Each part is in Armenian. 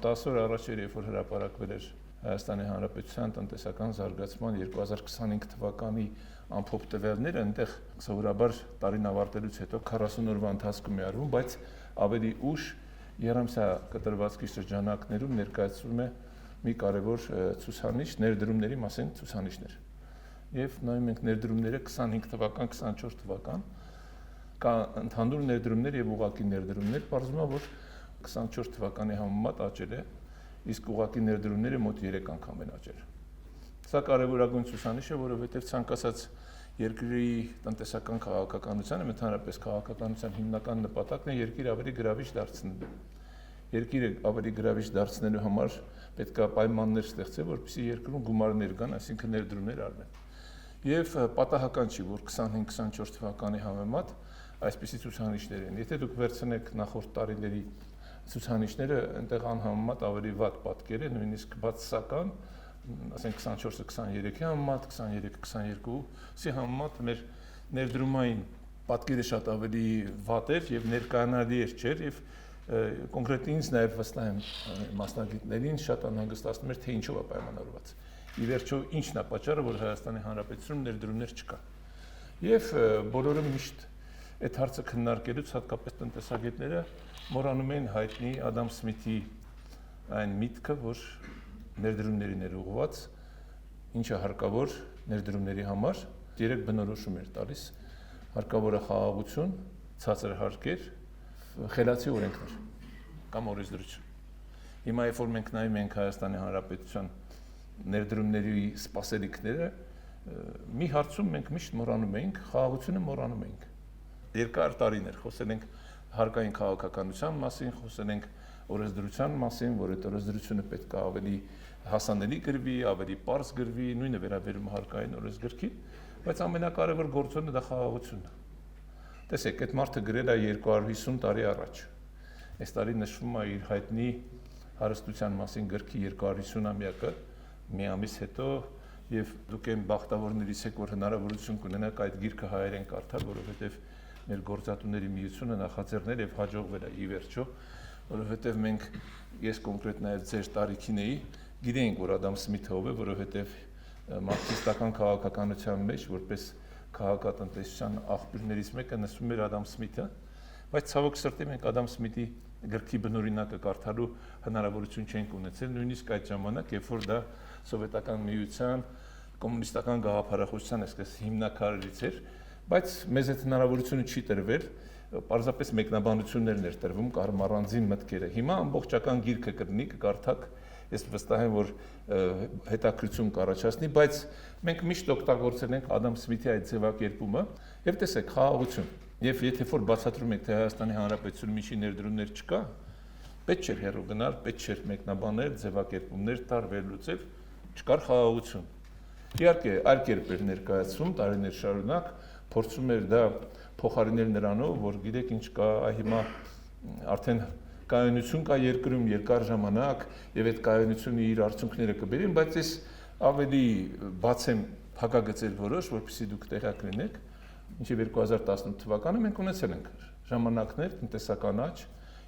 10 օր առաջ երբ որ հրապարակվել էր Հայաստանի Հանրապետության տնտեսական զարգացման 2025 թվականի ամփոփ տվյալները, այնտեղ սովորաբար տարին ավարտելուց հետո 40 օրվա ընթացքում է արվում, բայց ավելի ուշ Երամսյա կտրվածքի շրջանակներում ներկայացվում է մի կարևոր ցուցանիշ, ներդրումների մասին ցուցանիշներ։ Եվ նայում ենք ներդրումները 25 թվական, 24 թվական, կա ընդհանուր ներդրումներ եւ ուղղակի ներդրումներ, պարզվում է, որ 24 թվականի համեմատ աճել է, իսկ ուղղակի ներդրումները մոտ 3 անգամ են աճել։ Սա կարևորագույն ցուցանիշ է, որովհետեւ ցանկացած երկրի տնտեսական քաղաքականության, ընդհանրապես քաղաքականության հիմնական նպատակն է երկիրը ավելի գրավիչ դարձնելը։ Երկիրը ավելի գրավիչ դարձնելու համար պետք է պայմաններ ստեղծել, որպեսզի երկրում գումարներ կան, այսինքն ներդրումներ արվեն։ Եվ պատահական չի, որ 25-24 թվականի համեմատ այսպիսի ցուցանիշներ են։ Եթե դուք վերցնեք նախորդ տարիների ցուցանիշները, այնտեղ անհամեմատ ավելի վատ պատկեր է, նույնիսկ բացասական, ասենք 24-23-ի համեմատ, 23-22-ի համեմատ մեր ներդրումային պատկերը շատ ավելի վատ էր եւ ներկայանալի չէր եւ կոնկրետ ինձ նաեւ վստահ եմ մասնագետներին շատ անհանգստացնում էր, թե ինչով է պայմանավորված։ Ի վերջո ինչն է պատճառը, որ Հայաստանի Հանրապետությունում ներդրումներ չկա։ Եվ բոլորը միշտ այդ հարցը քննարկելուց, հատկապես տնտեսագետները, մոռանում են հայտնի Ադամ Սմիթի այն միտքը, որ ներդրումներին էր ուղղված, ինչը հարկավոր ներդրումների համար 3 բնորոշում էր տալիս, հարկավոր է խաղաղություն, ցածր հարկեր, խելացի օրենքներ կամ օրենսդրություն։ Հիմա երբ որ մենք նայում ենք Հայաստանի Հանրապետության ներդրումների սպասելիքները, մի հարցում մենք միշտ մոռանում էինք, խաղաղությունը մոռանում էինք։ Երկար տարիներ խոսել ենք հարկային քաղաքականության մասին, խոսել ենք օրենսդրության մասին, որ այդ օրենսդրությունը պետք է ավելի հասանելի գրվի, ավելի պարզ գրվի, նույնը վերաբերում հարկային օրենսգրքին, բայց ամենակարևոր գործոնը դա խաղաղությունն է։ Տեսեք, այդ մարդը գրել է 250 տարի առաջ։ Այս տարի նշվում է իր հայտնի հարստության մասին գրքի 250-ամյակը, մի ամիս հետո, եւ դուք այն բախտավորներից եք, որ հնարավորություն կունենաք այդ գիրքը հայերեն կարդալ, որովհետեւ մեր գործատուների միությունը նախաձեռնել եւ հաջողվել է ի վերջո, որովհետեւ մենք ես կոնկրետ նաեւ ձեր տարիքին էի, գիտեինք, որ Ադամ Սմիթը ով է, որովհետեւ մարքսիստական քաղաքականության մեջ որպես քաղաքատնտեսության աղբյուրներից մեկը նշվում էր Ադամ Սմիթը, բայց ցավոք սրտի մենք Ադամ Սմիթի գրքի բնօրինակը կարդալու հնարավորություն չենք ունեցել, նույնիսկ այդ ժամանակ, երբ որ դա սովետական միության, կոմունիստական գաղափարախոսության այսպես հիմնակարներից էր, բայց մեզ այդ հնարավորությունը չի տրվել, պարզապես մեկնաբանություններն էր տրվում, կարմարանձին մտքերը։ Հիմա ամբողջական գիրքը կրնի, կկարդաք, ես վստահ եմ, որ հետաքրություն կառաջացնի, բայց մենք միշտ օգտագործել ենք Ադամ Սմիթի այդ ձևակերպումը, եւ տեսեք, խաղաղություն։ Եվ եթե որ բացատրում եք, թե Հայաստանի Հանրապետությունում ինչի ներդրումներ չկա, պետք չէր հեռու գնալ, պետք չէր մեկնաբանել, ձևակերպումներ տալ, վերլուծել, չկար խաղաղություն։ Իհարկե, այլ կերպ էր ներկայացվում տարիներ շարունակ, փորձում էր դա փոխարինել նրանով, որ գիտեք ինչ կա, հիմա արդեն կայունություն կա երկրում երկար ժամանակ եւ այդ կայունությունը իր արդյունքները կբերի, բայց ես ավելի բաց եմ փակագծեր որոշ, որպեսզի դուք տեղյակ լինեք, ինչի 2018 թվականը մենք ունեցել ենք ժամանակներ տնտեսական աճ,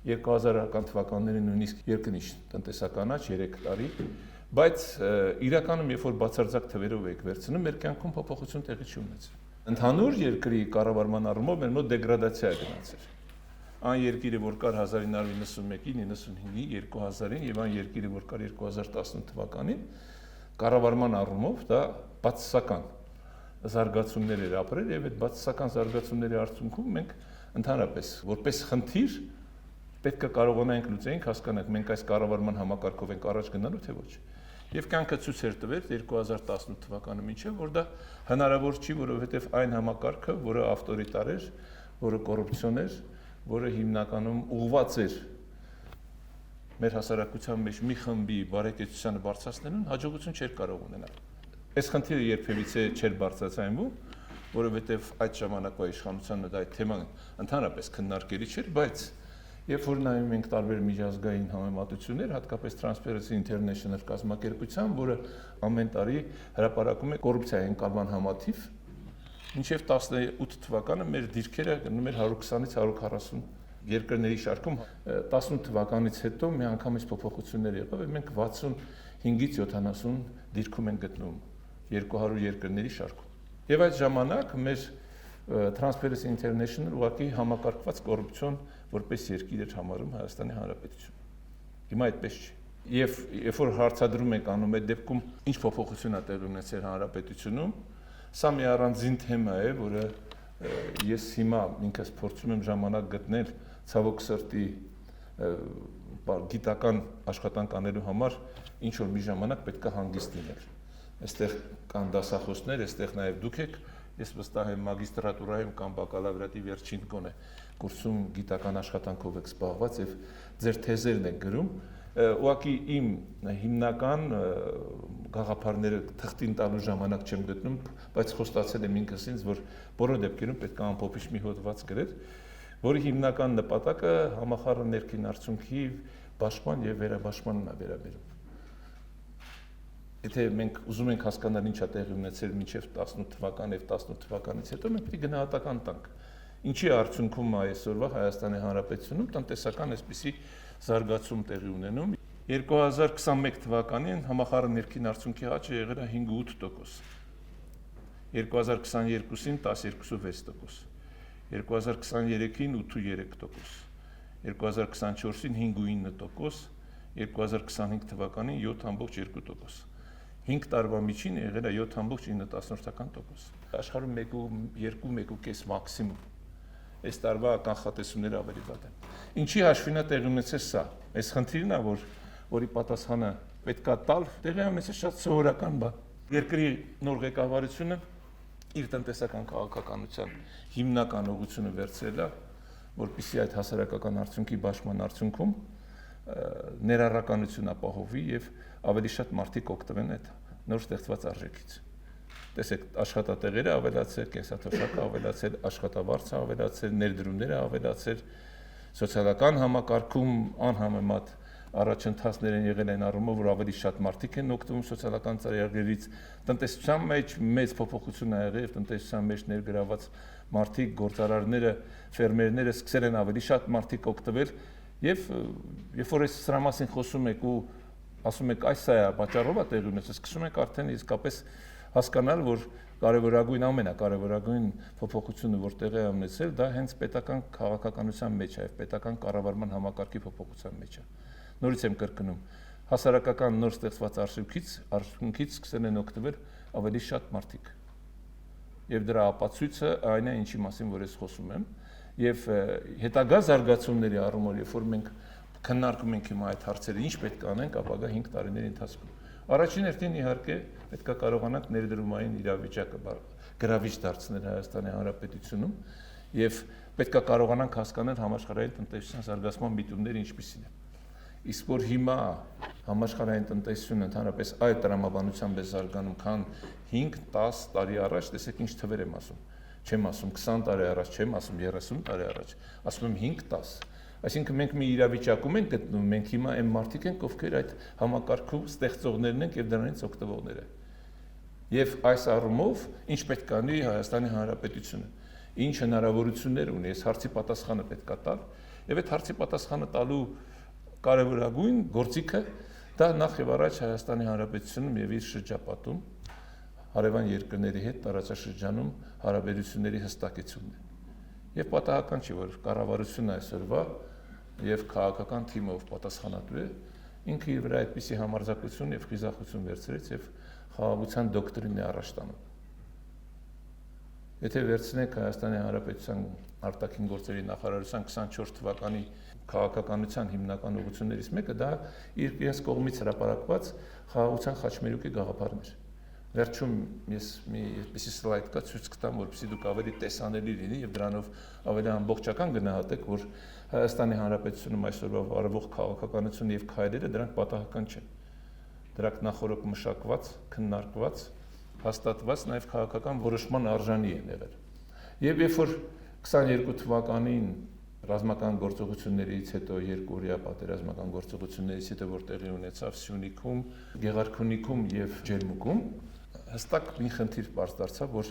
2000-ական թվականներին նույնիսկ երկնիշ տնտեսական աճ 3 տարի, բայց իրականում երբ որ բացարձակ թվերով եք վերցնում, մեր կյանքում փոփոխություն տեղի չի ունեցել։ Ընդհանուր երկրի կառավարման առումով մեր մոտ դեգրադացիա է գնացել։ Այն երկիրը, որ կար 1991-ին, 95-ի, 2000-ին եւ այն երկիրը, որ կար 2018 թվականին, կառավարման առումով դա բացասական զարգացումներ էր ապրել եւ այդ բացասական զարգացումների արդյունքում մենք ընդհանրապես որպես խնդիր պետք է կարողանանք լուծենք, հասկանանք մենք այս կառավարման համակարգով ենք առաջ գնալու թե ոչ։ Եվ կյանքը ցույց էր տվել 2018 թվականը մինչև որ դա հնարավոր չի, որովհետեւ այն համակարգը, որը ավտորիտար էր, որը կոռուպցիոն էր, որը հիմնականում ուղղված էր մեր հասարակության մեջ մի խմբի բարեկեցությանը բարձրացնելուն, հաջողություն չէր կարող ունենալ։ Այս խնդիրը երբևիցե չէր բարձրացայինվում, որովհետև այդ ժամանակվա իշխանությանը դա այդ թեման ընդհանրապես քննարկելի չէր, բայց երբ որ նայում ենք տարբեր միջազգային համեմատություններ, հատկապես Transparency International կազմակերպության, որը ամեն տարի հրապարակում է կոռուպցիայի ընկալման համաթիվ, մինչև 18 թվականը մեր դիրքերը գնում էր 120-ից 140 երկրների շարքում 18 թվականից հետո միանգամից փոփոխություններ եղավ եւ մենք 65-ից 70 դիրքում ենք գտնվում 200 երկրների շարքում։ Եվ այդ ժամանակ մեր Transparency International ուղղակի համակարգված կոռուպցիոն որպես երկիր էր համարում Հայաստանի Հանրապետությունը։ Հիմա այդպես չի։ Եվ երբ որ հարցադրում ենք անում այդ դեպքում ինչ փոփոխություն է տեղի ունեցել հանրապետությունում, սա մի առանձին թեմա է, որը ես հիմա ինքս փորձում եմ ժամանակ գտնել ցավոք սրտի գիտական աշխատանք անելու համար ինչ որ մի ժամանակ պետք է հանգիստ լինել։ Այստեղ կան դասախոսներ, այստեղ նաև դուք եք, ես վստահ եմ մագիստրատուրայում կամ բակալավրիատի վերջին գոնե կուրսում գիտական աշխատանքով եք զբաղված եւ ձեր թեզերն եք գրում, ուղղակի իմ հիմնական գաղափարները թղթին տալու ժամանակ չեմ գտնում, բայց խոստացել եմ ինքս ինձ, որ բոլոր դեպքերում պետք է ամփոփիչ մի հոդված գրել, որի հիմնական նպատակը համախառն ներքին արդյունքի պաշտպան եւ վերաբաշխմանն է վերաբերում։ Եթե մենք ուզում ենք հասկանալ ինչ է տեղի ունեցել մինչև 18 թվական եւ 18 թվականից հետո մենք պետք է գնահատական տանք։ Ինչի արդյունքում է այսօրվա Հայաստանի Հանրապետությունում տնտեսական այսպիսի զարգացում տեղի ունենում։ 2021 թվականին համախառն ներքին արդյունքի աճը եղել է 5.8%, 2022-ին 12.6%, 2023-ին 8.3%, 2024-ին 5.9%, 2025 թվականին 7.2%։ 5 տարվա միջինը եղել է 7.9%։ Աշխարհում 1.2-1.5 մաքսիմում։ Այս տարվա կանխատեսումները ավելի վատ են։ Ինչի հաշվին է տեղի ունեցել սա։ Այս խնդիրն է, որի պատասխանը պետք է տալ, տեղի ունեցել շատ սովորական բան։ Երկրի նոր ղեկավարությունը իր տնտեսական քաղաքականության հիմնական ուղղությունը վերցրել է, որպեսզի այդ հասարակական արդյունքի բաշխման արդյունքում ներառականություն ապահովի եւ ավելի շատ մարդիկ օգտվեն այդ նոր ստեղծված արժեքից։ Տեսեք, աշխատատեղերը ավելացել, կենսաթոշակը ավելացել, աշխատավարձը ավելացել, ներդրումները ավելացել, սոցիալական համակարգում անհամեմատ առաջընթացներ են եղել այն առումով, որ ավելի շատ մարդիկ են օգտվում սոցիալական ծրագրերից, տնտեսության մեջ մեծ փոփոխություն ա եղել եւ տնտեսության մեջ ներգրաված մարդիկ, գործարարները, ֆերմերները սկսել են ավելի շատ մարդիկ օգտվել եւ երբ որ այս սրա մասին խոսում եք ու ասում եք այս սա է պատճառով է տեղի ունեցել, սկսում եք արդեն իսկապես հասկանալ, որ կարևորագույն ամենակարևորագույն փոփոխությունը, որ տեղի է ունեցել, դա հենց պետական քաղաքականության մեջ է, եւ պետական կառավարման համակարգի փոփոխության մեջ է։ Նորից եմ կրկնում, հասարակական նոր ստեղծված արդյունքից սկսել են օգտվել ավելի շատ մարդիկ։ Եվ դրա ապացույցը այն է, ինչի մասին որ ես խոսում եմ, եւ հետագա զարգացումների առումով, երբ որ մենք քննարկում ենք հիմա այդ հարցերը, ինչ պետք է անենք ապագա 5 տարիների ընթացքում։ Առաջին հերթին իհարկե պետք է կարողանանք ներդրումային իրավիճակը գրավիչ դարձնել Հայաստանի Հանրապետությունում եւ պետք է կարողանանք հասկանալ համաշխարհային տնտեսության զարգացման միտումները ինչպիսին են։ Իսկ որ հիմա համաշխարհային տնտեսությունը ընդհանրապես այդ տրամաբանությամբ է զարգանում, քան 5-10 տարի առաջ, տեսեք ինչ թվեր եմ ասում։ Չեմ ասում 20 տարի առաջ, չեմ ասում 30 տարի առաջ, ասում եմ 5-10։ Այսինքն մենք մի իրավիճակում ենք գտնվում, մենք հիմա այն մարդիկ ենք, ովքեր այդ համակարգում ստեղծողներն են եւ դրանից օգտվողները։ Եվ այս առումով ինչ պետք է անի Հայաստանի Հանրապետությունը, ինչ հնարավորություններ ունի, այս հարցի պատասխանը պետք է տալ, եւ այդ հարցի պատասխանը տալու կարևորագույն գործիքը դա նախ եւ առաջ Հայաստանի Հանրապետությունում եւ իր շրջապատում հարևան երկրների հետ տարածաշրջանում հարաբերությունների հստակեցումն է։ Եվ պատահական չի, որ կառավարությունը այսօրվա եւ քաղաքական թիմով պատասխանատու է, ինքը իր վրա այդպիսի համարձակություն եւ խիզախություն վերցրեց եւ խաղաղության դոկտրինն է առաջ տանում։ Եթե վերցնենք Հայաստանի Հանրապետության արտաքին գործերի նախարարության 24 թվականի քաղաքականության հիմնական ուղղություններից մեկը դա իր կողմից հրապարակված խաղաղության խաչմերուկի գաղափարն էր։ Վերջում ես մի այսպիսի սլայդ կա ցույց կտամ, որպեսզի դուք ավելի տեսանելի լինի եւ դրանով ավելի ամբողջական գնահատեք, որ Հայաստանի Հանրապետությունում այսօրվա վարվող քաղաքականությունը եւ քայլերը դրանք պատահական չեն։ Դրանք նախորդ մշակված, քննարկված, հաստատված նաեւ քաղաքական որոշման արժանի են եղել։ Եվ երբ որ 22 թվականին ռազմական գործողություններից հետո երկօրյա պատերազմական գործողություններից հետո որ տեղի ունեցավ Սյունիքում, Գեղարքունիքում եւ Ջերմուկում հստակ մի խնդիր բարձ դարձավ, որ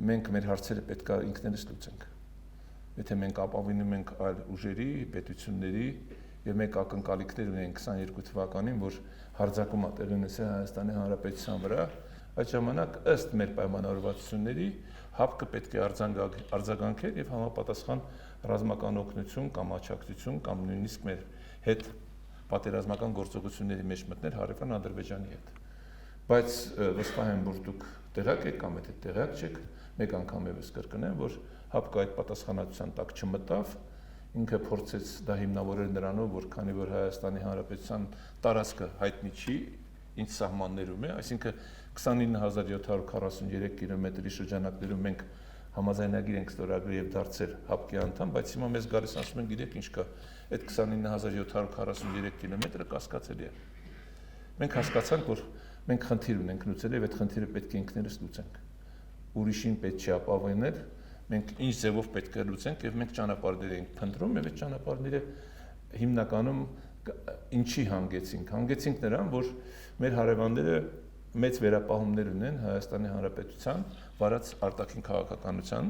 մենք մեր հարցերը պետք է ինքներս լուծենք։ եթե մենք ապավինում ենք այլ ուժերի, պետությունների եւ մենք ակնկալիքներ ունենք 22 թվականին, որ հարձակումը տեղի ունեցել Հայաստանի Հանրապետության վրա, այդ ժամանակ ըստ մեր պայմանավորվածությունների ՀԱՊԿ-ը պետք է արձագանքեր եւ համապատասխան ռազմական օգնություն կամ աջակցություն կամ նույնիսկ մեր հետ պատերազմական գործողությունների մեջ մտներ հարևան Ադրբեջանի հետ։ Բայց վստահ եմ, որ դուք տեղյակ եք կամ եթե տեղյակ չեք, մեկ անգամ եւս կրկնեմ, որ ՀԱՊԿ-ը այդ պատասխանատվության տակ չմտավ, ինքը փորձեց դա հիմնավորել նրանով, որ քանի որ Հայաստանի Հանրապետության տարածքը հայտնի չի, ինչ սահմաններում է, այսինքն 29743 կիլոմետրի շրջանակներում մենք համաձայնագիր ենք ստորագրել եւ դարձել ՀԱՊԿ-ի անդամ, բայց հիմա մեզ գալիս ասում են, գիտեք ինչ կա, այդ 29743 կիլոմետրը կասկածելի է։ Մենք հասկացանք, որ մենք խնդիր ունենք լուծել եւ այդ խնդիրը պետք է ինքներս լուծենք։ Ուրիշին պետք չի ապավենել, մենք ինչ ձևով պետք է լուծենք եւ մենք ճանապարհներ ենք փնտրում եւ այդ ճանապարհները հիմնականում ինչի հանգեցինք նրան, որ մեր հարևանները մեծ վերապահումներ ունեն Հայաստանի Հանրապետության վարած արտաքին քաղաքականության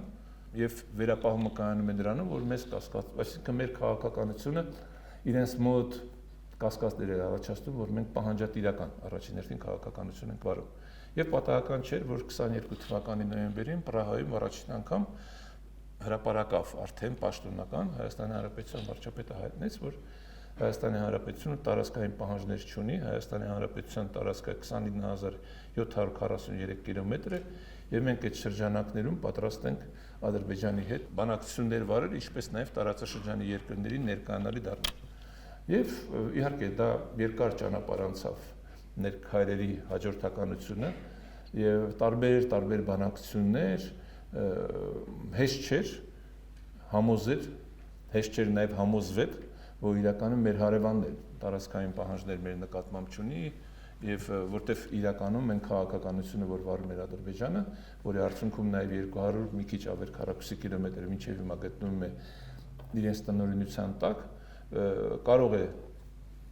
եւ վերապահումը կայանում է նրանում, որ մեզ այսինքն մեր քաղաքականությունը իրենց մոտ կասկածներ է առաջացնում, որ մենք պահանջատիրական առաջին հերթին քաղաքականություն ենք վարում։ Եվ պատահական չէր, որ 22 թվականի նոյեմբերին Պրահայում առաջին անգամ հրապարակավ արդեն պաշտոնական Հայաստանի Հանրապետության վարչապետը հայտնեց, որ Հայաստանի Հանրապետությունը տարածքային պահանջներ չունի, Հայաստանի Հանրապետության տարածքը 29743 կիլոմետր է, եւ մենք այդ շրջանակներում պատրաստ ենք Ադրբեջանի հետ բանակցություններ վարել, ինչպես նաեւ տարածաշրջանի երկրների ներկայանալի դառնալ։ Եվ իհարկե դա երկար ճանապարհ անցավ ներքայրերի հաջորդականությունը եւ տարբեր բանակցություններ հեշտ չէր համոզել, հեշտ չէր նաեւ համոզվել, որ իրականում մեր հարևաններ տարածքային պահանջներ մեր նկատմամբ չունի եւ որտեվ իրականում մենք քաղաքականությունը որ վարում էր Ադրբեջանը, որի արդյունքում նաեւ 200 մի քիչ ավել քառակուսի կիլոմետր մինչեւ հիմա գտնվում է իրենց տնօրինության տակ, կարող է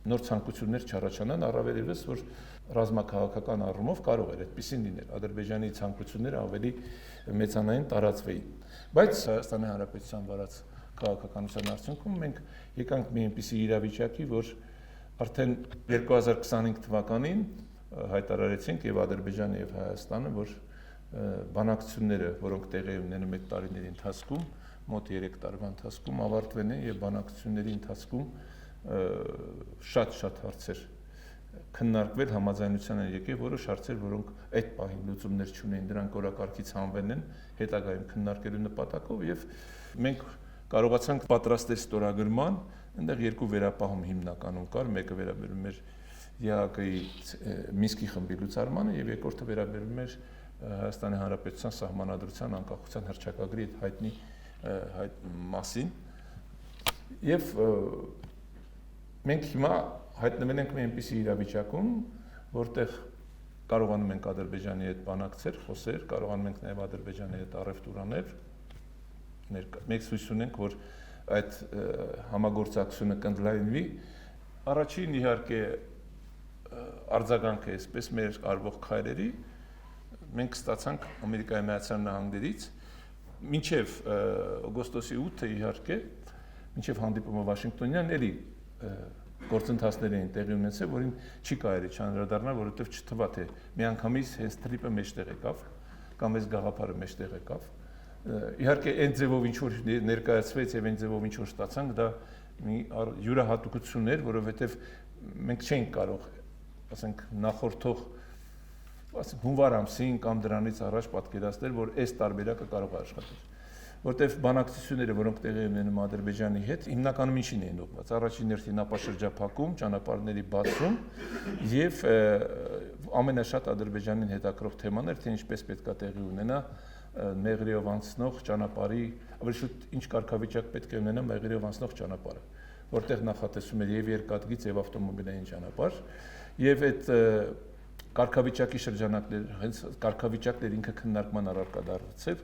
նոր ցանկություններ չառաջանան, առավել ևս որ ռազմաքաղաքական առումով կարող էր այդպեսին լինել, Ադրբեջանի ցանկությունները ավելի մեծանային տարածվեին, բայց Հայաստանի Հանրապետության վարած քաղաքականության արդյունքում մենք եկանք մի այնպիսի իրավիճակի, որ արդեն 2025 թվականին հայտարարեցինք եւ Ադրբեջանը եւ Հայաստանը, որ բանակցությունները, որոնք տեղի ունենում այդ տարիների ընթացքում, մոտ 3 տարվա ընթացքում ավարտվեն են եւ բանակցությունների ընթացքում շատ հարցեր քննարկվել համաձայնության են եկել որոշ հարցեր, որոնք այդ պահին լուծումներ չունեն, դրանք օրակարգից հանվել են հետագայում քննարկելու նպատակով եւ մենք կարողացանք պատրաստել ստորագրման, այնտեղ երկու վերապահում հիմնականում կար, մեկը վերաբերում էր ԵԱԿ-ի Մինսկի խմբի լուծարմանը եւ երկրորդը վերաբերում էր Հայաստանի Հանրապետության սահմանադրության անկախության հռչակագրի հայտնի մասին եւ մենք հիմա հայտնվել ենք մի այնպիսի իրավիճակում, որտեղ կարողանում ենք Ադրբեջանի հետ բանակցել, խոսել, կարողանում ենք նաեւ Ադրբեջանի հետ առևտուր անել, մենք հույս ունենք, որ այդ համագործակցությունը կընդլայնվի, առաջին իհարկե արձագանքը այսպես մեր արվող քայլերի մենք ստացանք Ամերիկայի Միացյալ Նահանգներից մինչև օգոստոսի 8-ը իհարկե մինչև հանդիպումը Վաշինգտոնյան էլի գործընթացներ էին տեղի ունեցել, որին չի կարելի չանդրադառնալ, որովհետև չթվա թե միանգամից հենց տրիպը մեջտեղ եկավ կամ այս գաղափարը մեջտեղ եկավ։ Իհարկե այն ձևով ինչ որ ներկայացվեց եւ այն ձևով ինչ որ ստացանք, դա մի յուրահատուկություն էր, որովհետև մենք չենք կարող, ասենք նախորդող հունվար ամսին կամ դրանից առաջ պատկերացնել, որ այս տարբերակը կարող է աշխատել, որտեղ բանակցությունները, որոնք տեղի ունենում Ադրբեջանի հետ, հիմնականում ինչին էին ուղղված, առաջին հերթին ապաշրջափակում, ճանապարհների բացում եւ ամենաշատ Ադրբեջանին հետաքրող թեման էր, թե ինչպես պետք է տեղի ունենա Մեղրիով անցնող ճանապարհի, ավելի շուտ ինչ կարգավիճակ պետք է ունենա Մեղրիով անցնող ճանապարհը, որտեղ նախատեսում էր եւ երկաթգիծ եւ ավտոմոբիլային ճանապարհ, եւ այդ կարգավիճակի շրջանակներ, հենց կարգավիճակներ ինքը քննարկման առարկա դարձավ,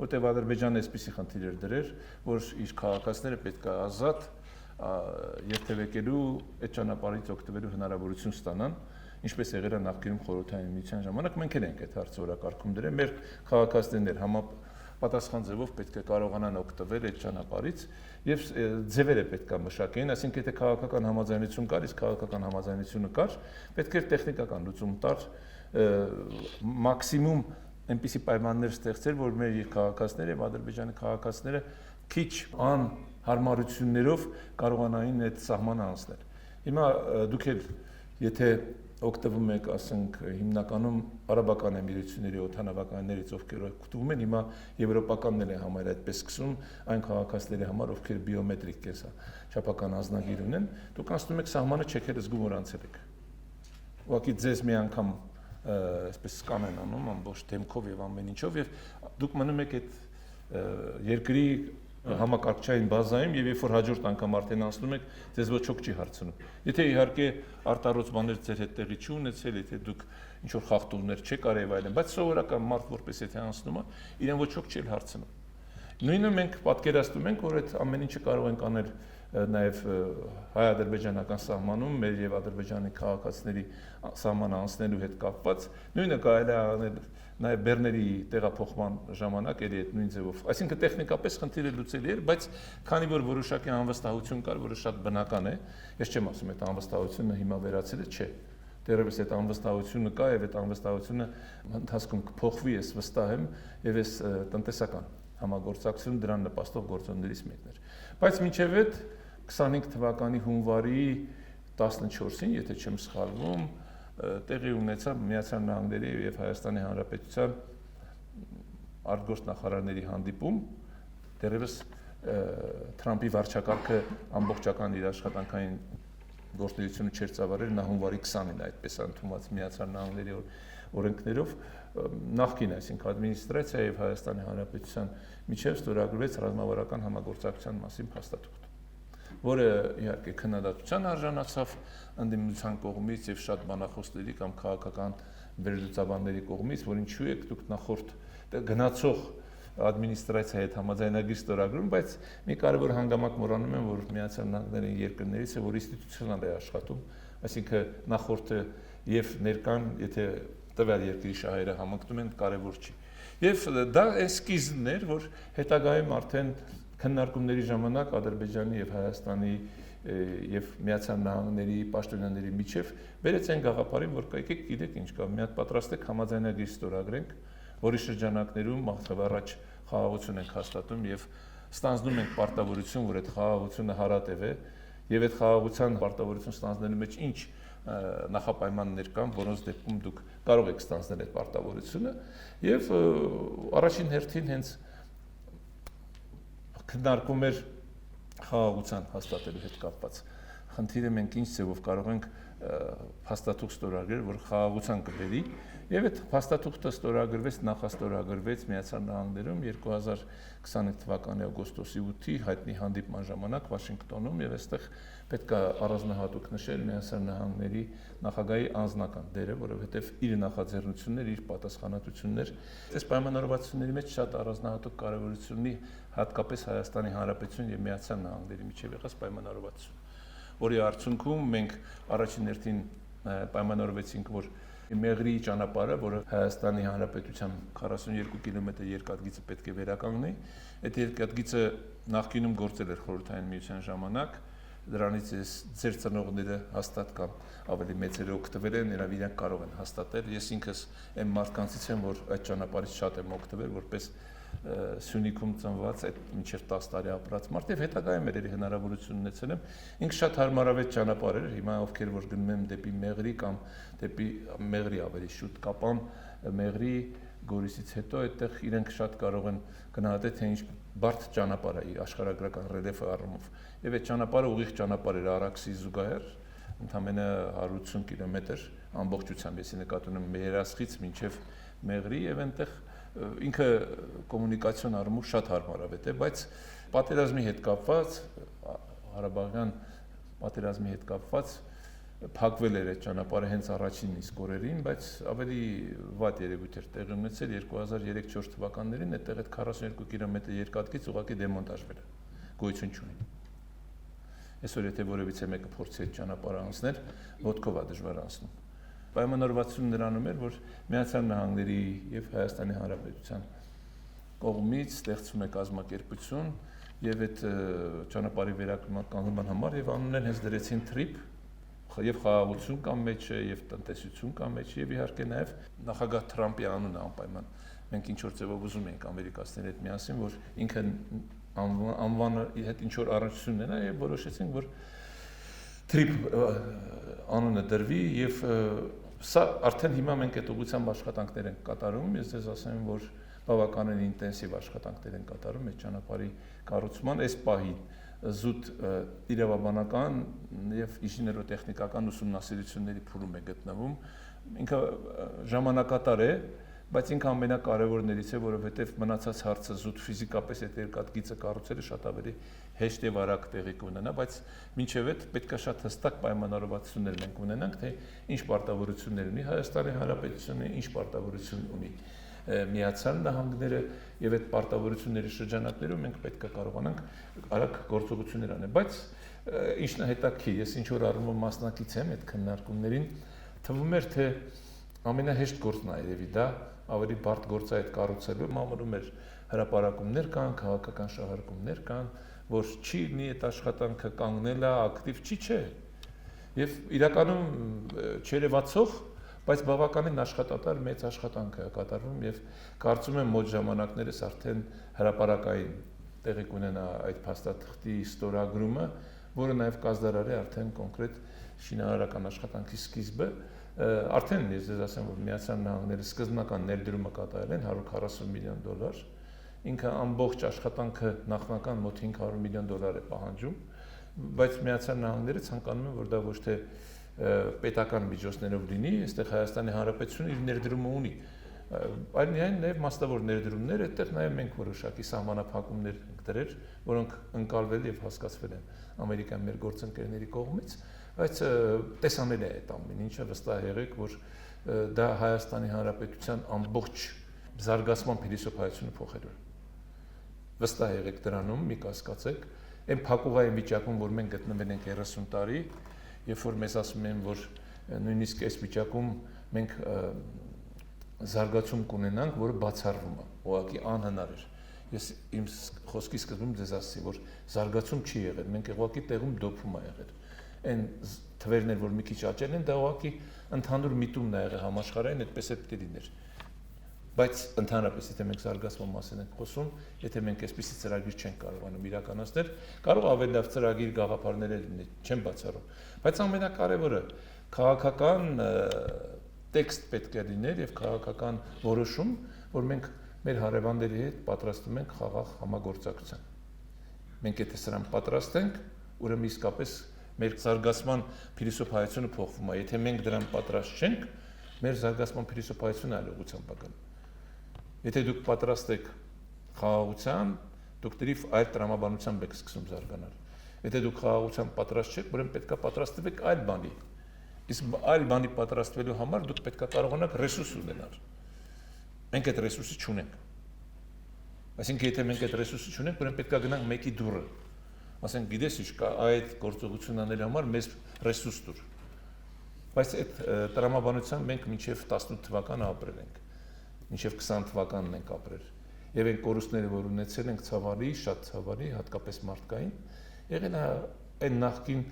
որտեղ Ադրբեջանը այսպիսի խնդիր էր դրել, որ իր քաղաքացիները պետք է ազատ երթևեկելու այդ ճանապարհից օգտվելու հնարավորություն ստանան, ինչպես եղել է նախկինում խորհրդային միության ժամանակ, մենք ենք այդ հարցը օրակարգում դրել, մեր քաղաքացիներ պատասխան ձևով պետք է կարողանան օգտվել այդ ճանապարհից եւ ձևերը պետք է մշակեն, այսինքն եթե քաղաքական համաձայնություն կար, իսկ քաղաքական համաձայնությունը կար, պետք է տեխնիկական լուծում տար, մաքսիմում այնպիսի պայմաններ ստեղծել, որ մեր քաղաքացիները եւ Ադրբեջանի քաղաքացիները քիչ անհարմարություններով կարողանային այդ սահմանը անցնել։ Հիմա դուք էլ եթե օգտվում եք, ասենք, հիմնականում արաբական էմիրությունների օդանավականներից, ովքեր օգտվում են, հիմա եվրոպականներ են համարել այդպես սկսում, այն քաղաքացիների համար, ովքեր բիոմետրիկ կենսաչափական անձնագիր ունեն, դուք անցնում եք սահմանը, չեք էլ զգում, որ անցել եք։ Ուղղակի ձեզ մի անգամ այսպես սկան են անում, ամբողջ դեմքով եւ ամեն ինչով, եւ դուք մնում եք այդ երկրի համակարգչային բազայում եւ երբ որ հաջորդ անգամ արդեն անցնում եք, ձեզ ոչ ոք չի հարցնում։ Եթե իհարկե արտառոց բաներ ձեր հետ տեղի չի ունեցել, եթե դուք ինչ որ խախտումներ չեք արել եւ այլն, բայց սովորական մարդ որպես եթե անցնում է, իրեն ոչ ոք չի հարցնում։ Նույնը մենք պատկերացնում ենք, որ այդ ամեն ինչը կարող ենք անել նաև հայ-ադրբեջանական սահմանում մեր եւ Ադրբեջանի քաղաքացիների սահմանը անցնելու հետ կապված, նույնը կարելի է անել նաև բեռների տեղափոխման ժամանակ էլի այդ նույն ձևով։ Այսինքն տեխնիկապես խնդիրը լուծելի էր, բայց քանի որ որոշակի անվստահություն կար, որը շատ բնական է, ես չեմ ասում այդ անվստահությունը հիմա վերացել է, չէ։ Դեռևս այդ անվստահությունը կա եւ այդ անվստահությունը ընթացքում կփոխվի, ես վստահ եմ, եւ այս տնտեսական համագործակցություն դրան նպաստող գործոններից մեկն էր։ Բայց մինչև այդ 25 թվականի հունվարի 14-ին, եթե չեմ սխալվում, տեղի ունեցավ Միացյալ Նահանգների եւ Հայաստանի Հանրապետության արտգործնախարարների հանդիպում, դեռևս Թրամփի վարչակարգը ամբողջական իր աշխատանքային գործունեությունը չէր ծավալել, նա հունվարի 20-ին այդպես ընդունված Միացյալ Նահանգների օրենքներով նախկին, այսինքն ադմինիստրացիա եւ Հայաստանի Հանրապետության միջև ստորագրվեց ռազմավարական համագործակցության մասին փաստաթուղթ, որը իհարկե քննադատության արժանացավ ընդդիմության կողմից եւ շատ բանախոսների կամ քաղաքական վերլուծաբանների կողմից, որ ինչու եք դուք նախորդ գնացող ադմինիստրացիայի հետ համաձայնագիր ստորագրում, բայց մի կարևոր հանգամանք մոռանում են, որ Միացյալ Նահանգների երկրներից է, որ ինստիտուցիոնալ է աշխատում, այսինքն նախորդը եւ ներկան, եթե տվյալ երկրի շահերը համընկնում են, կարևոր չի։ Եվ դա այն սկիզբն էր, որ հետագայում արդեն քննարկումների ժամանակ Ադրբեջանի եւ Հայաստանի եւ Միացյալ Նահանգների պաշտոնյաների միջև վերեց այն գաղափարին, որ եկեք գիտեք ինչ կա, մի հատ պատրաստեք համաձայնագիր ստորագրենք, որի շրջանակներում առաջ խաղաղություն ենք հաստատում եւ ստանձնում ենք պարտավորություն, որ այդ խաղաղությունը հարատև է եւ այդ խաղաղության պարտավորություն ստանձնելու մեջ ինչ նախապայմաններ կան, որոնց դեպքում դուք կարող եք ստանձնել այդ պարտավորությունը եւ առաջին հերթին հենց քննարկում էր խաղաղության հաստատելու հետ կապված խնդիրը մենք ինչ ձևով կարող ենք փաստաթուղթ ստորագրել, որ խաղաղության կբերի եւ այդ փաստաթուղթը ստորագրվեց, նախաստորագրվեց Միացյալ Նահանգներում 2025 թվականի օգոստոսի 8-ի հայտնի հանդիպման ժամանակ Վաշինգտոնում եւ այստեղ պետք է առանձնահատուկ նշել Միացյալ Նահանգների նախագահի անձնական դերը, որովհետեւ իր նախաձեռնություններ, իր պատասխանատվություններ այս պայմանավորվածությունների մեջ շատ առանձնահատուկ կարեւորություն ունի հատկապես Հայաստանի Հանրապետություն եւ Միացյալ Նահանգների միջև եղած պայմանավորվածություն, որի արդյունքում մենք առաջին հերթին պայմանավորվեցինք, որ Մեղրի ճանապարհը, որը Հայաստանի Հանրապետության 42 կիլոմետր երկաթգիծը պետք է վերականգնի, այդ երկաթգիծը նախկինում գործել էր Խորհրդային Միության ժամանակ, դրանից ձեր ծնողները հաստատ կամ ավելի մեծերը օգտվել են, նրանք կարող են հաստատել, ես ինքս այն մարդկանցից եմ, որ այդ ճանապարհից շատ եմ օգտվել, որպես Սյունիքում ծնված այդ մինչև 10 տարի ապրած մարդ եւ հետագայում էր հնարավորություն ունեցել եմ ինքը շատ հարմարավետ ճանապարհ էր հիմա ովքեր որ գնում են դեպի Մեղրի կամ դեպի Մեղրի ավելի շուտ կապան Մեղրի Գորիսից հետո այդտեղ իրենք շատ կարող են գնահատել թե ինչ բարդ ճանապարհ է աշխարհագրական ռելիեֆի առումով եւ այդ ճանապարհը ուղիղ ճանապարհ էր Արաքսի զուգահեռ ընդամենը 180 կիլոմետր ամբողջությամբ ես նկատում եմ Երասխից մինչև Մեղրի եւ այնտեղ ինքը կոմունիկացիոն առումով շատ հարմարավետ է, բայց պատերազմի հետ կապված, Ղարաբաղյան պատերազմի հետ կապված փակվել էր այդ ճանապարհը հենց առաջին իսկ օրերին, բայց ավելի վատ երևույթ էր տեղի ունեցել 2003-4 թվականներին, այդտեղ այդ 42 կիլոմետր երկաթգիծ ուղղակի դեմոնտաժվել է, գոյություն չունի։ Այսօր եթե որևիցե մեկը փորձի այդ ճանապարհը անցնել, ոտքով է դժվար անցնում։ Պայմանավորվածությունն նրանում էր, որ Միացյալ Նահանգների եւ Հայաստանի Հանրապետության կողմից ստեղծում է կազմակերպություն եւ այդ ճանապարհի վերականգնման համար եւ անուններ հենց դրեցին TRIP եւ խաղաղություն կամ մեջը եւ տնտեսություն կամ մեջը եւ իհարկե նաեւ նախագահ Թրամփի անունը անպայման մենք ինչ որ ձևով ուզում ենք ամերիկացիների հետ միասին որ ինքը անվանը հետ ինչ որ առնչություն ունենա եւ որոշեցինք որ TRIP անունը դրվի եւ սա արդեն հիմա մենք այդ ուղղությամբ աշխատանքներ ենք կատարում ես ձեզ ասեմ որ բավականին ինտենսիվ աշխատանքներ են կատարում այդ ճանապարհի կառուցման այս պահին զուտ իրավաբանական եւ ինժեներոտեխնիկական ուսումնասիրությունների փուլում է գտնվում ինքը ժամանակատար է բայց ինքը ամենակարևորներից է որովհետեւ մնացած հարցը զուտ ֆիզիկապես այդ երկաթգիծը կառուցելը շատ ավելի հեշտ եւ արագ տեղի կունենա բայց մինչեւ այդ պետքա շատ հստակ պայմանավորվածություններ մենք ունենանք թե ինչ պարտավորություններ ունի Հայաստանի Հանրապետությունը ինչ պարտավորություն ունի Միացյալ Նահանգները եւ այդ պարտավորությունների շրջանակներում մենք պետք է կարողանանք արագ գործողություններ անել, բայց ինչն է հետաքրքիր, ես ինչ որ առումով մասնակից եմ այդ քննարկումներին, թվում էր թե ամենահեշտ գործն է երևի դա, ավելի բարդ գործ է այդ կառուցելու, մամուլում էր հրապարակումներ կան, քաղաքական շահարկումներ կան, որ չի լինի այդ աշխատանքը կանգնելա, ակտիվ չի, չէ։ Եվ իրականում չերևացող բայց բավականին աշխատատար մեծ աշխատանք է կատարվում եւ կարծում եմ մոտ ժամանակներս արդեն հրապարակային տեղի կունենա այդ փաստաթղթի ստորագրումը, որը նաեւ կազդարարի արդեն կոնկրետ շինարարական աշխատանքի սկիզբը, արդեն ես ձեզ ասեմ, որ Միացյալ Նահանգները սկզբնական ներդրումը կատարել են $140 միլիոն, ինքը ամբողջ աշխատանքը նախնական մոտ $500 միլիոն է պահանջում, բայց Միացյալ Նահանգները ցանկանում են, որ դա ոչ թե պետական միջոցներով լինի, այստեղ Հայաստանի Հանրապետությունը իր ներդրումը ունի, այլ միայն նաև մասնավոր ներդրումներ, այդտեղ նաև մենք որոշակի սահմանափակումներ ենք դրել, որոնք ընկալվել եւ հասկացվել են Ամերիկայի մեր գործընկերների կողմից, բայց տեսանելի է այդ ամեն ինչը վստահ եղեք, որ դա Հայաստանի Հանրապետության ամբողջ զարգացման փիլիսոփայությունը փոխելու է։ Վստահ եղեք դրանում, մի կասկածեք, այն փակուղային վիճակում, որ մենք գտնվել ենք 30 տարի, երբ որ մեզ ասում են, որ նույնիսկ այս վիճակում մենք զարգացում կունենանք, որը բացառվում է, ուղղակի անհնար է։ Ես իմ խոսքի սկզբում ձեզ ասացի, որ զարգացում չի եղել, մենք ուղղակի տեղում դոփում է եղել։ Այն թվերներ, որ մի քիչ աճել են, դա ուղղակի ընդհանուր միտումն է եղել համաշխարհային, այդպես է պետք է լիներ։ Բայց ընդհանրապես եթե մենք զարգացման մասին ենք խոսում, եթե մենք այսպիսի ծրագիր չենք կարողանում իրականացնել, կարող ավելի լավ ծրագիր գաղափարներ լինի, չեմ բացառում։ Բայց ամենակարևորը քաղաքական տեքստ պետք է լիներ եւ քաղաքական որոշում, որ մենք մեր հարևանների հետ պատրաստում ենք խաղաղ համագործակցության։ Մենք եթե սրան պատրաստ ենք, ուրեմն իսկապես մեր զարգացման փիլիսոփայությունը փոխվում է։ Եթե մենք դրան պատրաստ չենք, մեր զարգացման փիլիսոփայությունը այլ ուղղությամբ է գնում։ Եթե դուք պատրաստ եք խաղաղության, դուք դրիվ այլ տրամաբանությամբ եք սկսում զարգանալ։ Եթե դուք խաղաղության պատրաստ չեք, ուրեմն պետք է պատրաստվեք այլ բանի։ Իսկ այլ բանի պատրաստվելու համար դուք պետք է կարողանաք ռեսուրս ունենալ։ Մենք այդ ռեսուրսը չունենք։ Այսինքն եթե մենք այդ ռեսուրսը չունենք, ուրեմն պետք է գնանք մեկի դուռը։ Ասենք գիտես ինչ կա այդ գործողությունն անելու համար մեզ ռեսուրս տուր։ Բայց այդ տրամաբանությամբ մենք մինչև 18 թվականը ապրել ենք։ Մինչև 20 թվականն ենք ապրել։ Եվ այն կորուստները, որ ունեցել ենք ցավալի, շատ ցավալի, հատկապես մարդկային, եղել է այն նախկին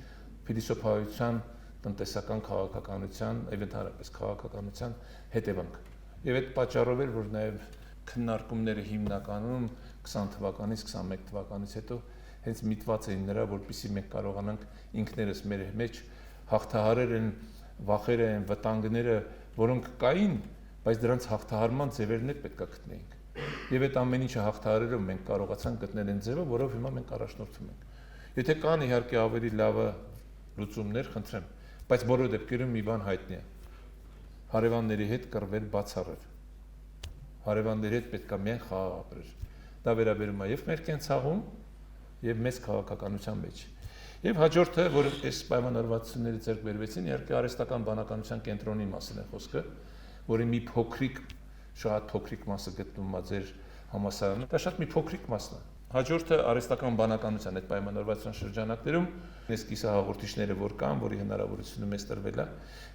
փիլիսոփայության, տնտեսական քաղաքականության, եւ ընդհանրապես քաղաքականության հետևանք։ Եվ այդ պատճառով էր, որ նաեւ քննարկումները հիմնականում 20 թվականից 21 թվականից հետո հենց միտված էին նրա, որպեսզի մենք կարողանանք ինքներս մեր մեջ հաղթահարել են վախերը, են վտանգները, որոնք կային, բայց դրանց հաղթահարման ձևերն էլ պետք է գտնեինք։ Եվ այդ ամեն ինչը հաղթահարելով մենք կարողացանք գտնել այն ձևը, որով հիմա մենք առաջնորդվում ենք։ Եթե կան իհարկե ավելի լավը լուծումներ, խնդրեմ, բայց բոլոր դեպքերում մի բան հայտնի է։ Հարևանների հետ կռվել բացառել։ Հարևանների հետ պետք է միայն խաղաղ ապրել։ Դա վերաբերում է եւ մեր կենցաղում, եւ մեծ քաղաքականության մեջ։ Եվ հաջորդը, որ այս պայմանավորվածությունները ձեռք բերվեցին, իհարկե արհեստական բանականության կենտրոնի մասին է խոսքը, որի մի փոքրիկ, շատ փոքրիկ մասը գտնվում է ձեր համալսարանում։ Դա շատ մի փոքրիկ մասն է։ Հաջորդը արհեստական բանականության այդ պայմանավորվածության շրջանակներում այս կիսահաղորդիչները որ կան, որի հնարավորությունը մեզ տրվել է,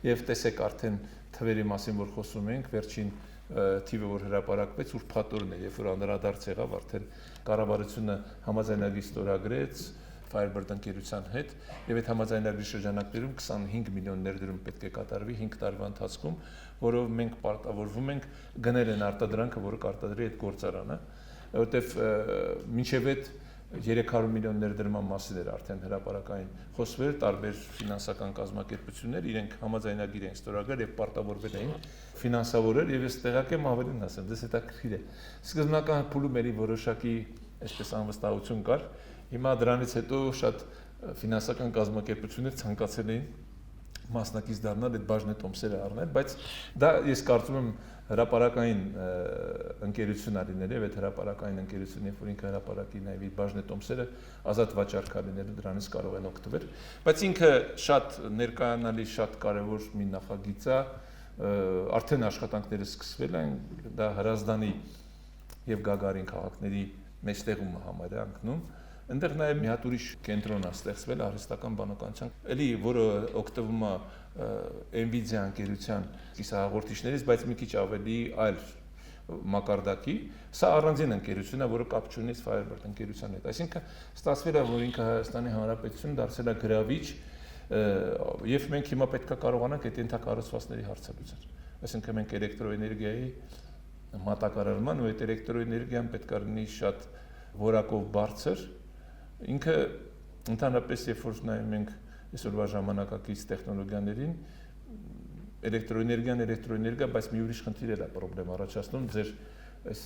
եւ տեսեք արդեն թվերի մասին, որ խոսում ենք, վերջին թիվը որ հրապարակվեց ուրբաթօրն է, երբ որ անդրադարձ եղավ, արդեն կառավարությունը համաձայնագրի ստորագրեց Firebird ընկերության հետ եւ այդ համաձայնագրի շրջանակներում 25 միլիոն ներդրում պետք է կատարվի 5 տարվա ընթացքում, որով մենք պարտավորվում ենք գնել են արտադրանքը, որը կարտադրի այդ գործարանը, որտեվ մինչև այդ 300 միլիոն ներդրման մասին էր արդեն հրապարակային խոսվել, տարբեր ֆինանսական կազմակերպություններ իրենք համաձայնագիր են ստորագրել եւ պարտավորվել էին ֆինանսավորել եւ ես տեղակ եմ ավելին ասեմ, դες հետաքրքիր է։ Սկզբնական փուլում էլի որոշակի այսպես անվստահություն կար, հիմա դրանից հետո շատ ֆինանսական կազմակերպություններ ցանկացել էին մասնակից դառնալ այդ բաժնետոմսերը առնել, բայց դա ես կարծում եմ հրապարակային ընկերություն ալիներ եւ այդ հրապարակային ընկերությունը, երբ որ ինքը հրապարակի նաեւ իր բաժնետոմսերը ազատ վաճառք ալիները դրանից կարող են օգտվել, բայց ինքը շատ ներկայանալի, շատ կարեւոր մի նախագիծ է, արդեն աշխատանքները սկսվել են, դա Հրազդանի եւ Գագարին քաղաքների մեջտեղում համարյա անկնում Այնտեղ նաև մի հատ ուրիշ կենտրոն է ստեղծվել արհեստական բանականության, էլի որը օգտվում է Nvidia ընկերության կիսահաղորդիչներից, բայց մի քիչ ավելի այլ մակարդակի, սա առանձին ընկերություն է, որը կապ չունի Firebird ընկերության հետ։ Այսինքն ստացվել է, որ ինքը Հայաստանի Հանրապետությունը դարձել է գրավիչ, եւ մենք հիմա պետք է կարողանանք այդ ենթակառուցվածքների հարցը լուծել։ Այսինքն մենք էլեկտրոէներգիայի մատակարարման ու այդ էլեկտրոէներգիան պետք է լինի շատ որակով բարձր։ Ինքը ընդհանրապես երբ որ նայում ենք այսօրվա ժամանակակից տեխնոլոգիաներին, էլեկտրոէներգիա, բայց մի ուրիշ խնդիր է պրոբլեմ առաջացնում ձեր այս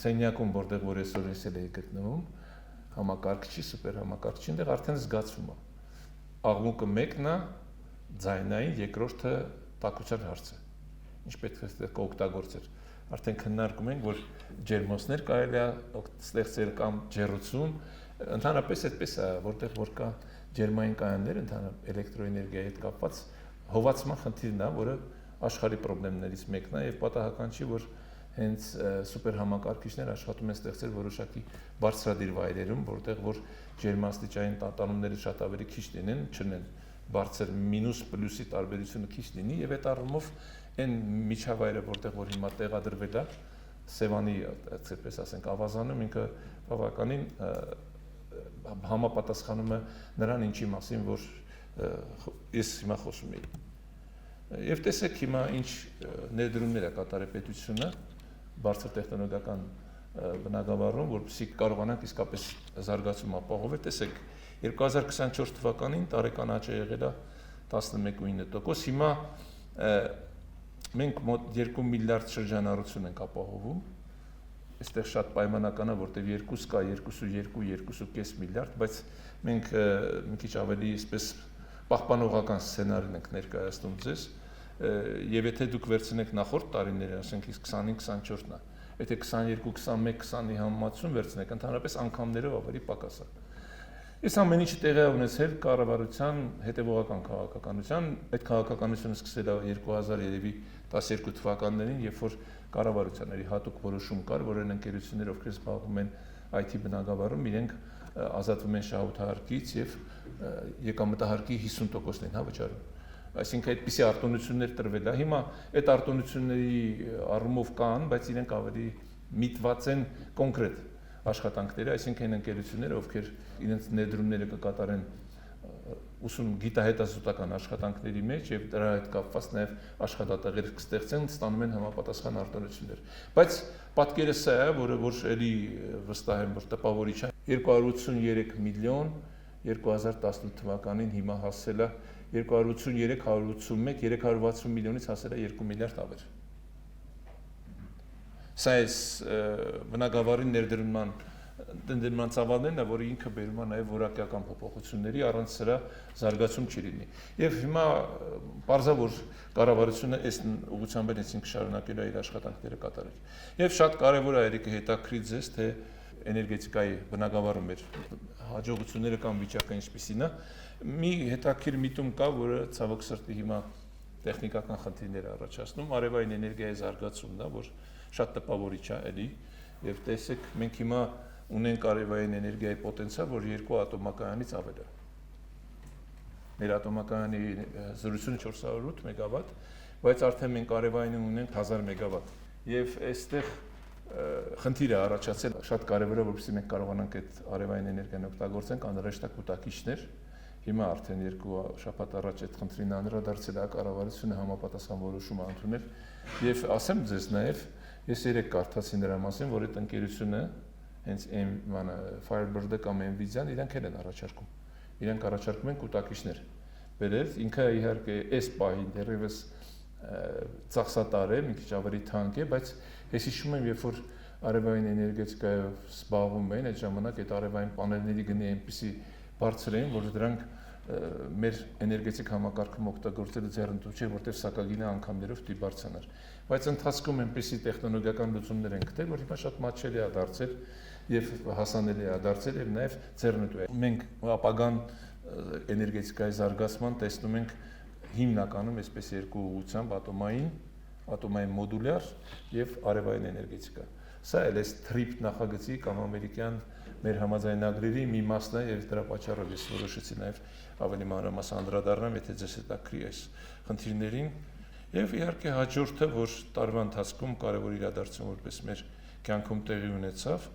սենյակում, որտեղ որ այսօր ես էլ էի գտնվում, համակարգչի, սուպեր համակարգչի, այնտեղ արդեն զգացվում է։ Աղմուկը մեկն է, ձայնային, երկրորդը տաքության հարցը։ Ինչ պետք է օգտագործել։ Արդեն քննարկում ենք, որ ջերմոցներ կարելի է ստեղծել կամ ջեռուցում, ընդհանրապես այդպես է, որտեղ որ կա ջերմային կայաններ, ընդհանրապես էլեկտրոէներգիայի հետ կապված հովացման խնդիրն է, որը աշխարհի խնդիրներից մեկն է եւ պատահական չի, որ հենց սուպեր համակարգիչներ աշխատում են ստեղծել որոշակի բարձրադիր վայրերում, որտեղ որ ջերմաստիճային տատանումները շատ ավելի քիչ լինեն, չնեն բարձր մինուս պլյուսի տարբերությունը քիչ լինի եւ այդ առումով այն միջավայրը, որտեղ որ հիմա տեղադրվել է Սևանի, այսպես ասենք, ավազանում, ինքը բավականին համապատասխանում է նրան, ինչի մասին, որ ես հիմա խոսում եի։ Եվ տեսեք հիմա ինչ ներդրումներ է կատարել պետությունը բարձր տեխնոլոգիական բնագավառում, որպեսզի կարողանանք իսկապես զարգացում ապահովել։ Տեսեք, 2024 թվականին տարեկան աճը եղել է 11.9%, հիմա մենք մոտ 2 միլիարդ շրջանառություն ենք ապահովում, այստեղ շատ պայմանական է, որտեղ 2 կա, 2.5 միլիարդ, բայց մենք մի քիչ ավելի այսպես պահպանողական սցենարին ենք ներկայացնում ձեզ, եւ եթե դուք վերցնեք նախորդ տարիները, ասենք 25-24-ն է, եթե 22-21-20-ի համեմատություն վերցնեք, ընդհանրապես անգամներով ավելի պակաս է։ Այս ամեն ինչը տեղի է ունեցել կառավարության հետևողական քաղաքականության, այդ քաղաքականությունը սկսել է 2012 թվականներին, երբ որ կառավարությանների հատուկ որոշում կար, որ այն ընկերությունները, ովքեր զբաղվում են IT բնագավառում, իրենք ազատվում են շահութահարկից եւ եկամտահարկի 50%-ն են վճարում։ Այսինքն այդպիսի արտոնություններ տրվել է։ Հիմա այդ արտոնությունների առումով կան, բայց իրենք ավելի միտված են կոնկրետ աշխատանքները, այսինքն այն ընկերությունները, ովքեր իրենց ներդրումները կկատարեն գիտահետազոտական աշխատանքների մեջ եւ դրա հետ կապված նաեւ աշխատատեղեր կստեղծեն, ստանում են համապատասխան արտոնություններ։ Բայց պատկերը սա է, որը որ էլի վստահ եմ, որ տպավորիչ է, 283 միլիոն 2018 թվականին հիմա հասել է 283, 181, 360 միլիոնից հասել է 2 միլիարդ ավեր։ Սա է բնագավառի ներդրման ծավալներն է, որը ինքը բերում է նաև որակյական փոփոխությունների, առանց սրա զարգացում չի լինի։ Եվ հիմա պարզա որ կառավարությունը այս ուղղությամբ էլ ինքը շարունակել է իր աշխատանքները կատարել։ Եվ շատ կարևոր է երեք հետաքրքրի ձեզ, թե էներգետիկայի բնագավառում մեր հաջողությունները կամ վիճակը ինչպիսին է։ Մի հետաքրքիր միտում կա, որը ցավոք սրտի հիմա տեխնիկական խնդիրներ է առաջացնում, արևային էներգիայի զարգացումն է, որ շատ տպավորիչ է էլի, եւ տեսեք մենք հիմա ունենք արևային էներգիայի պոտենցիալ, որ 2 ատոմակայանից ավել է։ Մեր ատոմակայանի զրույցությունը 408 մեգավատ, բայց արդեն մենք արևային ունենք 1000 մեգավատ։ եւ այստեղ խնդիրը առաջացել շատ կարեւոր է, որովհետեւ մենք կարողանանք այդ արևային էներգիան օգտագործենք անհրաժեշտ կուտակիչներ։ Հիմա արդեն 2 շաբաթ առաջ այդ խնդրին անդրադարձել է կառավարությունը համապատասխան որոշում ընդունել եւ ասեմ ձեզ նաեւ ես երեք կարդացի նրա մասին, որ այդ ընկերությունը հենց Firebird-ը կամ Nvidia-ն իրենք են առաջարկում։ Իրենք առաջարկում են կուտակիչներ։ Բերել ինքը իհարկե այս պահին դեռևս ծախսատար է, մի քիչ ավելի թանկ է, բայց ես հիշում եմ, երբ որ արևային էներգետիկայով զբաղվում էին, այդ ժամանակ այդ արևային պանելների գնի այնպեսի բարձր էին, որ դրանք մեր էներգետիկ համակարգում օգտագործելը ձեռնտու չէ, որտեղ սակագինը անգամներով դի բարձրանար։ Բայց ընթացքում այնպեսի տեխնոլոգիական լուծումներ են գտել, որ հիմա շատ մատչելի է դարձել եւ հասանելի է դարձել եւ նաեւ ձեռնտու է։ Մենք ապագան էներգետիկայի զարգացման տեսնում ենք հիմնականում այսպես երկու ուղղությամբ ատոմային մոդուլյար եւ արևային էներգետիկա։ Սա էլ է TRIP նախագծի կամ ամերիկյան մեր համաձայնագրերի մի մասն է եւ դրա պատճառով ես որոշեցի նաեւ ավելի մանրամասն անդրադառնամ, եթե ձեզ հետաքրի այս խնդիրներին եւ իհարկե հաջորդը, որ տարվա ընթացքում կարեւոր իրադարձություն որպես մեր կյանքում տեղի ունեցավ,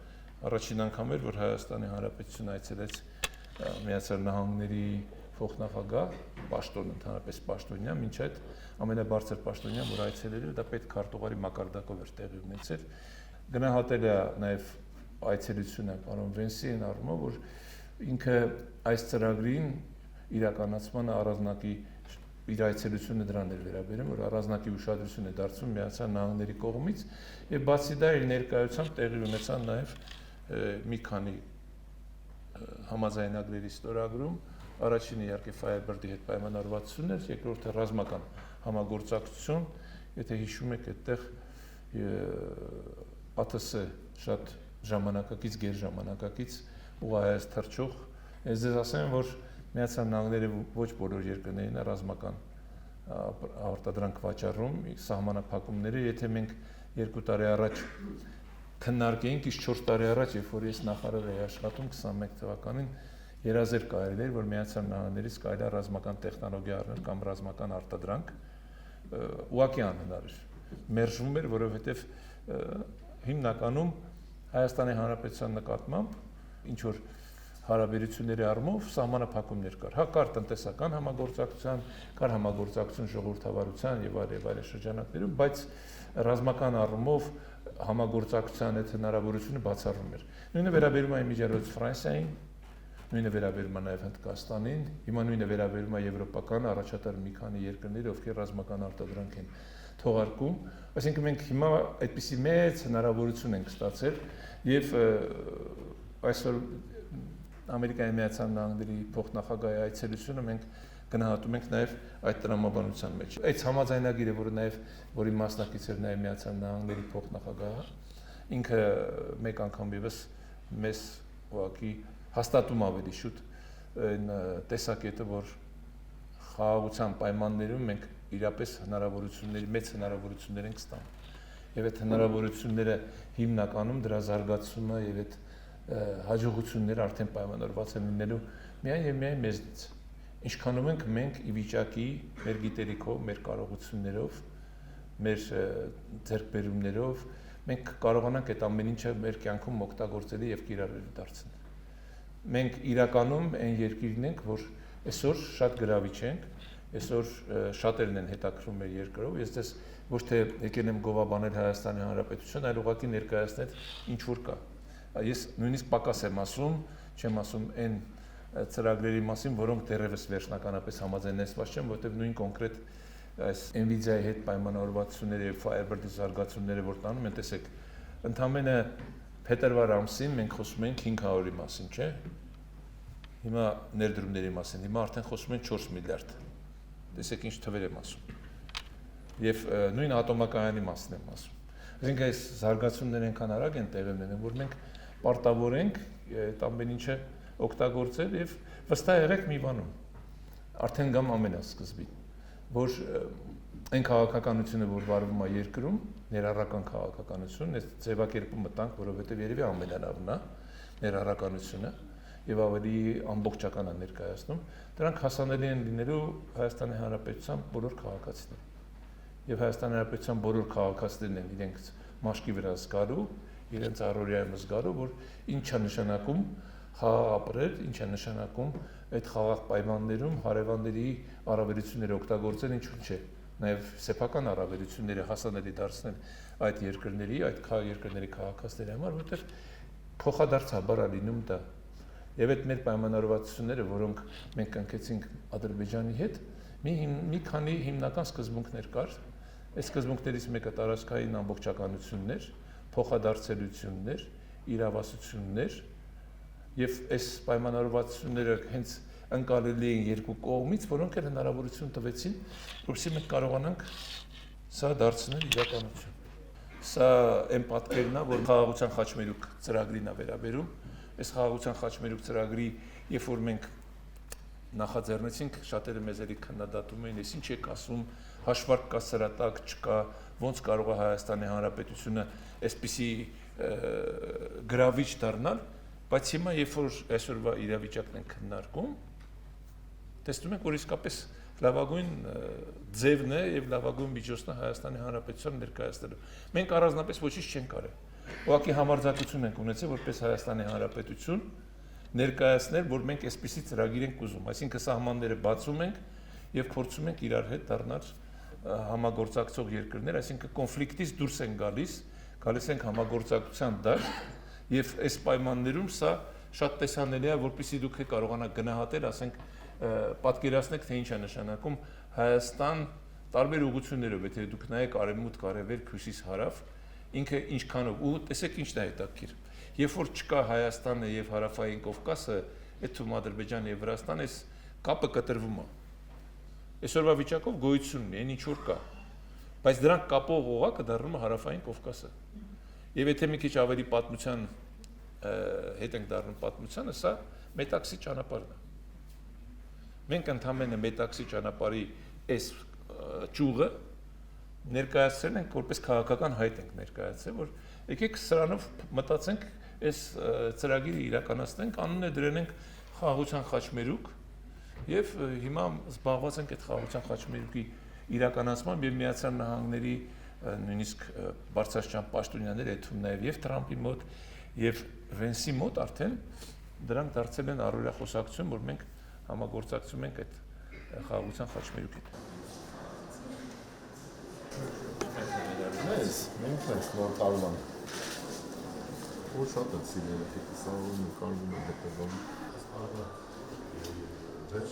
առաջին անգամ էր, որ Հայաստանի Հանրապետությունը այցելեց Միացյալ Նահանգների փոխնախագահ պաշտոն, ընդհանրապես պաշտոնյա, մինչ այդ ամենաբարձր պաշտոնյան, որ այցելել է, դա պետքարտուղարի մակարդակով էր տեղի ունեցել։ Գնահատել է նաեւ այցելությունը պարոն Վենսի այն առումով, որ ինքը այս ծրագրին իրականացմանը առանձնակի իր այցելությունը դրան էր վերաբերում, որ առանձնակի ուշադրություն է դարձվում Միացյալ Նահանգների կողմից եւ բացի դա իր ներկայությամբ տեղի ունեցան նաեւ մի քանի համաձայնագրերի ստորագրում, առաջինը իհարկե Firebird-ի հետ պայմանավորվածությունն էր, երկրորդը ռազմական համագործակցություն, եթե հիշում եք, այդտեղ ԱԹՍ շատ ժամանակակից, գերժամանակակից ուղղահայաց թռչող, ես ձեզ ասեմ, որ Միացյալ Նահանգները ոչ բոլոր երկրներն է ռազմական արտադրանք վաճառում, սահմանափակումները, եթե մենք 2 տարի առաջ քննարկեինք, իսկ 4 տարի առաջ, երբ որ ես նախարար էի աշխատում 21 թվականին, երազեր կարելի էր, որ Միացյալ Նահանգներից կարելի է ռազմական տեխնոլոգիա առնել կամ ռազմական արտադրանք, ուղղակի անհնար էր։ Մերժվում էր, որովհետև հիմնականում Հայաստանի Հանրապետության նկատմամբ ինչ որ հարաբերությունների առումով սահմանափակումներ կար։ Հա կար տնտեսական համագործակցության, կար համագործակցություն ժողովրդավարության եւ այլ շրջանակներում, բայց ռազմական առումով համագործակցության այդ հնարավորությունը բացառվում էր։ Նույնը վերաբերում է իմիջիայլոց Ֆրանսիային, նույնը վերաբերում է նաեւ Հնդկաստանին, հիմա նույնը վերաբերում է եվրոպական առաջատար մի քանի երկրներ, ովքեր ռազմական արտադրանք են թողարկում, այսինքն մենք հիմա այդպիսի մեծ հնարավորություն ենք ստացել եւ այսօր Ամերիկայի Միացյալ Նահանգների փոխնախագահի այցելությունը մենք գնահատում ենք նաև այդ տրամաբանության մեջ։ Այդ համաձայնագիրը, որը նաև որի մասնակից էր նաև Միացյալ Նահանգների փոխնախագահը, ինքը մեկ անգամ եւս մեզ ուղղակի հաստատում ավելի շուտ այն տեսակետը, որ խաղաղության պայմաններում մենք իրապես մեծ հնարավորություններ ենք ստանում։ Եվ այդ հնարավորությունները հիմնականում դրա զարգացումը եւ այդ հաջողությունները արդեն պայմանավորված են լինելու միայն եւ միայն մեզնից։ Ինչքանով ենք մենք ի վիճակի մեր գիտելիքով, մեր կարողություններով, մեր ձեռքբերումներով մենք կարողանանք այդ ամեն ինչը մեր կյանքում օգտագործելի եւ կիրառելի դարձնել։ Մենք իրականում այն երկիրն ենք, որ այսօր շատ գրավիչ ենք, այսօր շատերն են հետաքրում մեր երկրով, ես դες ոչ թե եկել եմ գովաբանել Հայաստանի Հանրապետություն, այլ ուղղակի ներկայացնել ինչ որ կա։ Ես նույնիսկ պակաս եմ ասում, չեմ ասում այն ծրագրերի մասին, որոնք դեռևս վերջնականապես համաձայնեցված չեն, որտեղ նույն կոնկրետ այս Nvidia-ի հետ պայմանավորվածությունները եւ Firebird-ի զարգացումները որ տանում են, տեսեք, ընդամենը փետրվար ամսին մենք խոսում ենք 500-ի մասին, չէ՞։ Հիմա ներդրումների մասին, հիմա արդեն խոսում ենք 4 միլիարդ։ Տեսեք ինչ թվեր եմ ասում։ Եվ նույն ատոմակայանի մասին եմ ասում։ Այսինքն այս զարգացումները այնքան արագ են տեղի ունենում, որ մենք պարտավոր ենք այդ ամեն ինչը օգտագործել եւ վստահ եղեք մի բանում։ Արդեն գամ ամենասկզբին, որ այն քաղաքականությունը, որ վարվում է երկրում, ներառական քաղաքականություն, այս ձևակերպումը տանք, որովհետեւ երևի ամենալավն է ներառականությունը եւ ավելի ամբողջական է ներկայացնում, դրանք հասանելի են լինելու Հայաստանի Հանրապետության բոլոր քաղաքացիներին։ Եվ Հայաստանի Հանրապետության բոլոր քաղաքացիներն են իրենք մաշկի վրա զգալու, իրենց առօրյայում զգալու, որ ինչ է նշանակում խաղաղ ապրել, ինչ է նշանակում այդ խաղաղ պայմաններում հարևանների առավելությունները օգտագործել, ինչու՞ չէ, նաև սեփական առավելությունները հասանելի դարձնել այդ երկրների, այդ երկրների քաղաքացիների համար, որտեղ փոխադարձաբար է լինում դա։ Եվ այդ մեր պայմանավորվածությունները, որոնք մենք կնքեցինք Ադրբեջանի հետ, մի քանի հիմնական սկզբունքներ կար։ Այս սկզբունքներից մեկը տարածքային ամբողջականություններ, փոխադարձելություններ, իրավասություններ, եւ այս պայմանավորվածությունները հենց ընկալելի էին երկու կողմից, որոնք էլ հնարավորություն տվեցին, որովհետեւ մենք կարողանանք սա դարձնել իրականություն։ Սա այն պատկերն է, որ խաղաղության խաչմերուկ ծրագրին է վերաբերում։ Այս խաղաղության խաչմերուկ ծրագրի, երբ որ մենք նախաձեռնեցինք, շատերը մեզ էլի քննադատում էին, ինչ եք ասում, հաշվարկ կա, սրատակ չկա, ոնց կարող է Հայաստանի Հանրապետությունը այսպիսի գրավիչ դառնալ, բայց հիմա երբ որ այսօրվա իրավիճակն ենք քննարկում, տեսնում ենք, որ իսկապես լավագույն ձևն է եւ լավագույն միջոցն է Հայաստանի Հանրապետության ներկայացնելու։ Մենք առանձնապես ոչինչ չենք արել։ Ուղղակի համարձակություն ենք ունեցել որպես Հայաստանի Հանրապետություն ներկայացնել, որ մենք այսպիսի ծրագիր ենք ուզում, այսինքն սահմանները բացում ենք եւ փորձում ենք իրար հետ դառնալ համագործակցող երկրներ, այսինքն կոնֆլիկտից դուրս են գալիս ենք համագործակցության դաշտ եւ այս պայմաններում սա շատ տեսանելի է, որպեսզի դուք կարողանաք գնահատել, ասենք պատկերացնեք, թե ինչ է նշանակում Հայաստան տարբեր ուղղություններով, եթե դուք նայեք արևմուտք, արևելք, հյուսիս, հարավ, ինքը ինչքանով ու տեսեք ինչն է հետաքրքիր։ Երբ որ չկա Հայաստանը եւ Հարավային Կովկասը, այդ թվում Ադրբեջանը եւ Վրաստանը, այս կապը կտրվում է։ Այսօրվա վիճակով գոյություն ունի, այն ինչ որ կա, բայց դրանք կապող օղակը դառնում է Հարավային Կովկասը։ Եվ եթե մի քիչ ավելի պատմության հետ ենք դառնում պատմությանը, սա մետաքսի ճանապարհն է։ Մենք ընդհանրապես մետաքսի ճանապարհի այս ճյուղը ներկայացրել ենք որպես քաղաքական հայտ ենք ներկայացրել, որ եկեք սրանով մտածենք, այս ծրագիրը իրականացնենք, անունը դրենք խաղաղության խաչմերուկ եւ հիմա զբաղված ենք այդ խաղաղության խաչմերուկի իրականացմամբ եւ Միացյալ Նահանգների նույնիսկ բարձրաստիճան պաշտոնյաներ, այդ թվում նաեւ եւ Թրամփի մոտ եւ Վենսի մոտ արդեն դրանք դարձել են առօրյա խոսակցություն, որ մենք համագործակցում ենք այդ խաղաղության խաչմերուկի հետ։ Մենք նոր տարվան որ շատ է սիրել, եթե սաղում կանգնում է հետևում վերջ